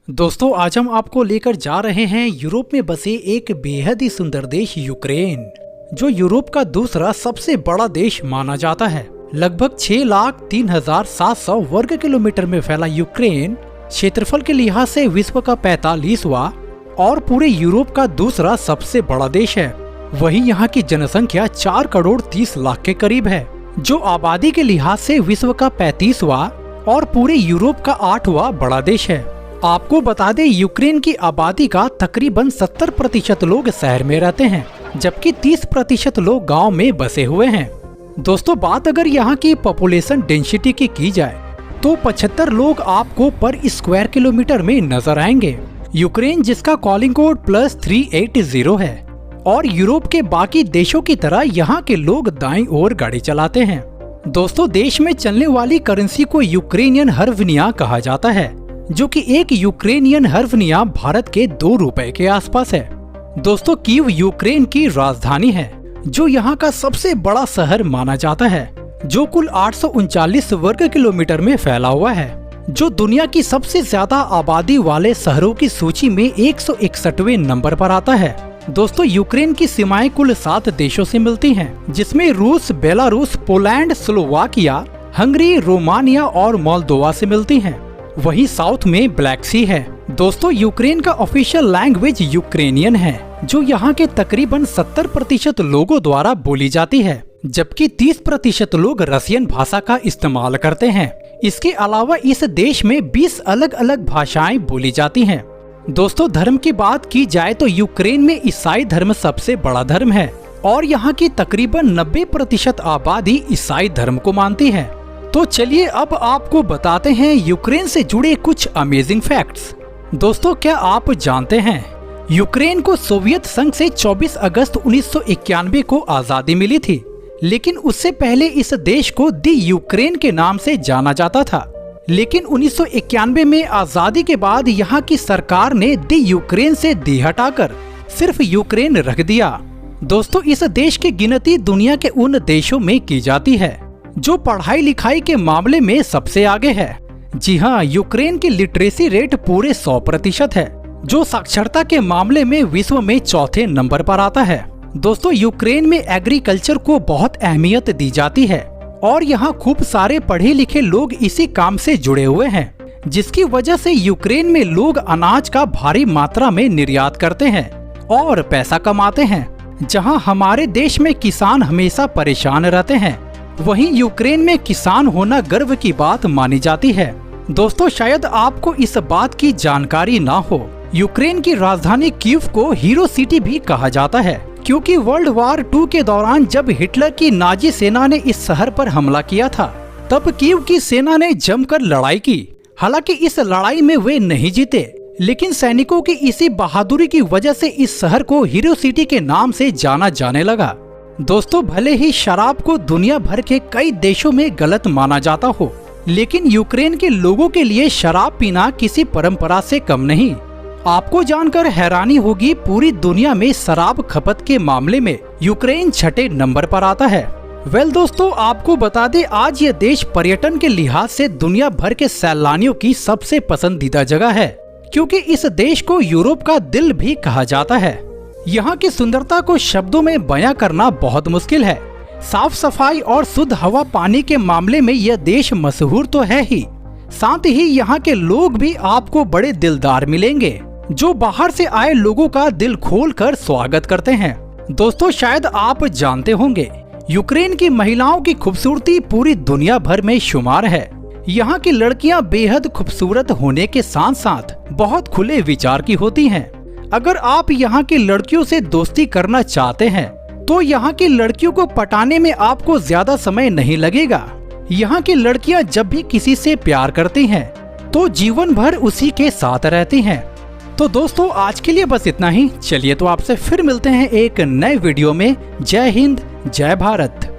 दोस्तों आज हम आपको लेकर जा रहे हैं यूरोप में बसे एक बेहद ही सुंदर देश यूक्रेन, जो यूरोप का दूसरा सबसे बड़ा देश माना जाता है। लगभग 6,03,700 वर्ग किलोमीटर में फैला यूक्रेन क्षेत्रफल के लिहाज से विश्व का 45वां और पूरे यूरोप का दूसरा सबसे बड़ा देश है। वहीं यहाँ की जनसंख्या 4 करोड़ 30 लाख के करीब है, जो आबादी के लिहाज से विश्व का 35वां और पूरे यूरोप का 8वां बड़ा देश है। आपको बता दें, यूक्रेन की आबादी का तकरीबन 70% लोग शहर में रहते हैं, जबकि 30% लोग गांव में बसे हुए हैं। दोस्तों बात अगर यहाँ की पॉपुलेशन डेंसिटी की जाए तो 75 लोग आपको पर स्क्वायर किलोमीटर में नजर आएंगे। यूक्रेन जिसका कॉलिंग कोड +380 है और यूरोप के बाकी देशों की तरह यहाँ के लोग दाईं ओर गाड़ी चलाते हैं। दोस्तों देश में चलने वाली करेंसी को यूक्रेनियन हर्वनिया कहा जाता है, जो कि एक यूक्रेनियन हर्वनिया भारत के 2 रुपए के आसपास है। दोस्तों कीव यूक्रेन की राजधानी है, जो यहाँ का सबसे बड़ा शहर माना जाता है, जो कुल 839 वर्ग किलोमीटर में फैला हुआ है, जो दुनिया की सबसे ज्यादा आबादी वाले शहरों की सूची में 161वें नंबर पर आता है। दोस्तों यूक्रेन की सीमाएं कुल 7 देशों से मिलती हैं, जिसमें रूस, Belarus, Poland, Slovakia, Hungary, Romania और मोल्दोवा से मिलती हैं। वहीं साउथ में ब्लैक सी है। दोस्तों यूक्रेन का ऑफिशियल लैंग्वेज यूक्रेनियन है, जो यहाँ के तकरीबन 70% लोगों द्वारा बोली जाती है, जबकि 30% लोग रसियन भाषा का इस्तेमाल करते हैं। इसके अलावा इस देश में 20 अलग अलग भाषाएं बोली जाती हैं। दोस्तों धर्म की बात की जाए तो यूक्रेन में ईसाई धर्म सबसे बड़ा धर्म है और यहाँ की तकरीबन 90% आबादी ईसाई धर्म को मानती है। तो चलिए अब आपको बताते हैं यूक्रेन से जुड़े कुछ अमेजिंग फैक्ट्स। दोस्तों क्या आप जानते हैं यूक्रेन को सोवियत संघ से 24 अगस्त 1991 को आजादी मिली थी, लेकिन उससे पहले इस देश को दी यूक्रेन के नाम से जाना जाता था। लेकिन 1991 में आजादी के बाद यहाँ की सरकार ने दी यूक्रेन से दी हटाकर सिर्फ यूक्रेन रख दिया। दोस्तों इस देश की गिनती दुनिया के उन देशों में की जाती है जो पढ़ाई लिखाई के मामले में सबसे आगे है। जी हाँ, यूक्रेन की लिटरेसी रेट पूरे 100% है, जो साक्षरता के मामले में विश्व में 4थे नंबर पर आता है। दोस्तों यूक्रेन में एग्रीकल्चर को बहुत अहमियत दी जाती है और यहाँ खूब सारे पढ़े लिखे लोग इसी काम से जुड़े हुए हैं, जिसकी वजह से यूक्रेन में लोग अनाज का भारी मात्रा में निर्यात करते हैं और पैसा कमाते हैं। जहाँ हमारे देश में किसान हमेशा परेशान रहते हैं, वहीं यूक्रेन में किसान होना गर्व की बात मानी जाती है। दोस्तों शायद आपको इस बात की जानकारी ना हो, यूक्रेन की राजधानी कीव को हीरो सिटी भी कहा जाता है, क्योंकि वर्ल्ड वार 2 के दौरान जब हिटलर की नाजी सेना ने इस शहर पर हमला किया था, तब कीव की सेना ने जमकर लड़ाई की। हालांकि इस लड़ाई में वे नहीं जीते, लेकिन सैनिकों की इसी बहादुरी की वजह से इस शहर को हीरो सिटी के नाम से जाना जाने लगा। दोस्तों भले ही शराब को दुनिया भर के कई देशों में गलत माना जाता हो, लेकिन यूक्रेन के लोगों के लिए शराब पीना किसी परंपरा से कम नहीं। आपको जानकर हैरानी होगी, पूरी दुनिया में शराब खपत के मामले में यूक्रेन 6ठे नंबर पर आता है। दोस्तों आपको बता दें, आज ये देश पर्यटन के लिहाज से दुनिया भर के सैलानियों की सबसे पसंदीदा जगह है, क्योंकि इस देश को यूरोप का दिल भी कहा जाता है। यहाँ की सुंदरता को शब्दों में बयां करना बहुत मुश्किल है। साफ सफाई और शुद्ध हवा पानी के मामले में यह देश मशहूर तो है ही, साथ ही यहाँ के लोग भी आपको बड़े दिलदार मिलेंगे, जो बाहर से आए लोगों का दिल खोलकर स्वागत करते हैं। दोस्तों शायद आप जानते होंगे, यूक्रेन की महिलाओं की खूबसूरती पूरी दुनिया भर में शुमार है। यहाँ की लड़कियाँ बेहद खूबसूरत होने के साथ साथ बहुत खुले विचार की होती हैं। अगर आप यहाँ की लड़कियों से दोस्ती करना चाहते हैं तो यहाँ की लड़कियों को पटाने में आपको ज्यादा समय नहीं लगेगा। यहाँ की लड़कियाँ जब भी किसी से प्यार करती हैं तो जीवन भर उसी के साथ रहती हैं। तो दोस्तों आज के लिए बस इतना ही। चलिए तो आपसे फिर मिलते हैं एक नए वीडियो में। जय हिंद, जय भारत।